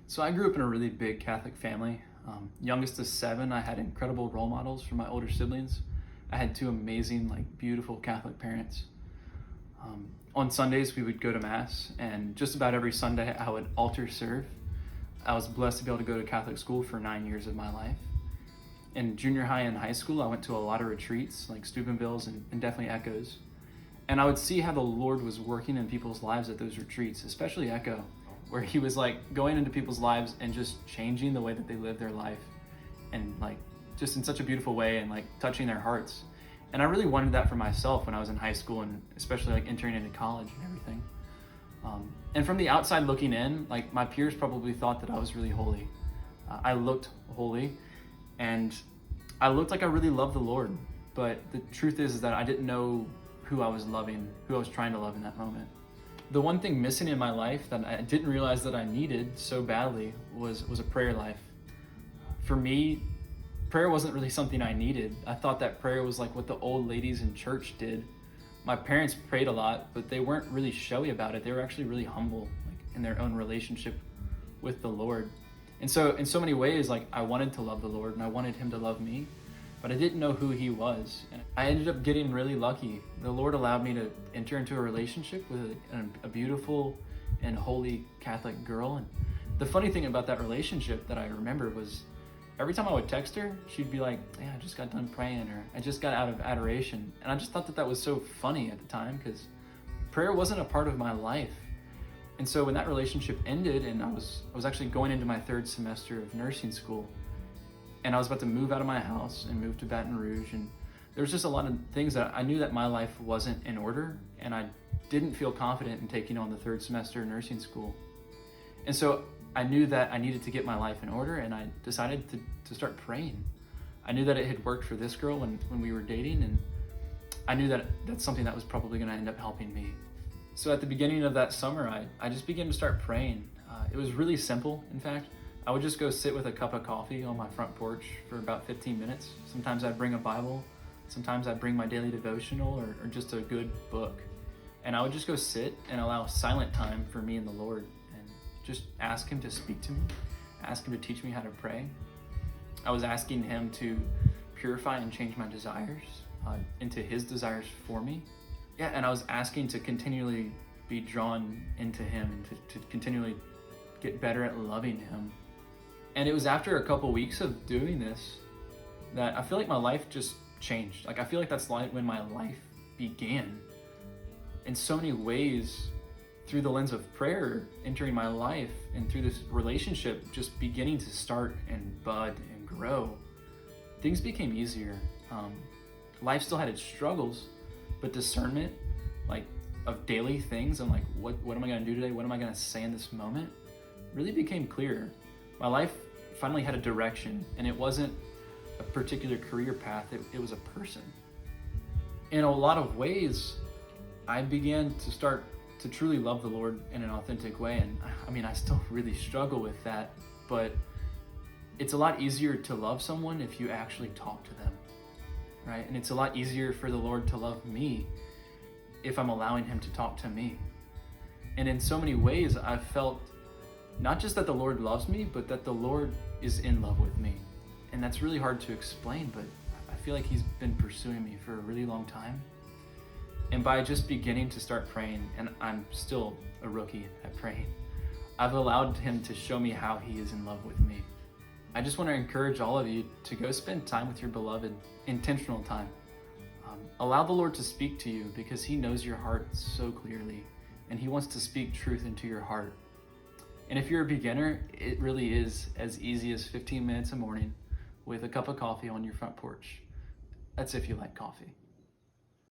So I grew up in a really big Catholic family. Youngest of seven, I had incredible role models from my older siblings. I had two amazing, beautiful Catholic parents. On Sundays, we would go to Mass, and just about every Sunday, I would altar serve. I was blessed to be able to go to Catholic school for 9 years of my life. In junior high and high school, I went to a lot of retreats, like Steubenville's and definitely Echoes. And I would see how the Lord was working in people's lives at those retreats, especially Echo, where he was going into people's lives and just changing the way that they live their life, and just in such a beautiful way, and touching their hearts. And I really wanted that for myself when I was in high school, and especially entering into college and everything. And from the outside looking in, my peers probably thought that I was really holy. I looked holy, and I looked like I really loved the Lord. But the truth is that I didn't know who I was loving, who I was trying to love in that moment. The one thing missing in my life that I didn't realize that I needed so badly was a prayer life. For me, prayer wasn't really something I needed. I thought that prayer was like what the old ladies in church did. My parents prayed a lot, but they weren't really showy about it. They were actually really humble, in their own relationship with the Lord. And so in so many ways, I wanted to love the Lord and I wanted him to love me, but I didn't know who he was. And I ended up getting really lucky. The Lord allowed me to enter into a relationship with a beautiful and holy Catholic girl. And the funny thing about that relationship that I remember was every time I would text her, she'd be like, "Yeah, I just got done praying," or "I just got out of adoration." And I just thought that was so funny at the time, because prayer wasn't a part of my life. And so when that relationship ended, and I was actually going into my third semester of nursing school, and I was about to move out of my house and move to Baton Rouge, and there was just a lot of things that I knew that my life wasn't in order, and I didn't feel confident in taking on the third semester of nursing school. And so I knew that I needed to get my life in order, and I decided to start praying. I knew that it had worked for this girl when we were dating, and I knew that that's something that was probably going to end up helping me. So at the beginning of that summer, I just began to start praying. It was really simple, in fact. I would just go sit with a cup of coffee on my front porch for about 15 minutes. Sometimes I'd bring a Bible. Sometimes I'd bring my daily devotional or just a good book. And I would just go sit and allow silent time for me and the Lord, and just ask him to speak to me, ask him to teach me how to pray. I was asking him to purify and change my desires into his desires for me. Yeah, and I was asking to continually be drawn into him, and to continually get better at loving him. And it was after a couple weeks of doing this that I feel like my life just changed. I feel like that's when my life began. In so many ways, through the lens of prayer entering my life, and through this relationship just beginning to start and bud and grow, things became easier. Life still had its struggles, but discernment, of daily things, and what am I gonna do today? What am I gonna say in this moment? Really became clearer. My life finally had a direction, and it wasn't a particular career path, it was a person. In a lot of ways, I began to start to truly love the Lord in an authentic way. And I still really struggle with that, but it's a lot easier to love someone if you actually talk to them, right? And it's a lot easier for the Lord to love me if I'm allowing him to talk to me. And in so many ways, I've felt not just that the Lord loves me, but that the Lord is in love with me. And that's really hard to explain, but I feel like he's been pursuing me for a really long time. And by just beginning to start praying, and I'm still a rookie at praying, I've allowed him to show me how he is in love with me. I just want to encourage all of you to go spend time with your beloved, intentional time. Allow the Lord to speak to you, because he knows your heart so clearly, and he wants to speak truth into your heart. And if you're a beginner, it really is as easy as 15 minutes a morning with a cup of coffee on your front porch. That's if you like coffee.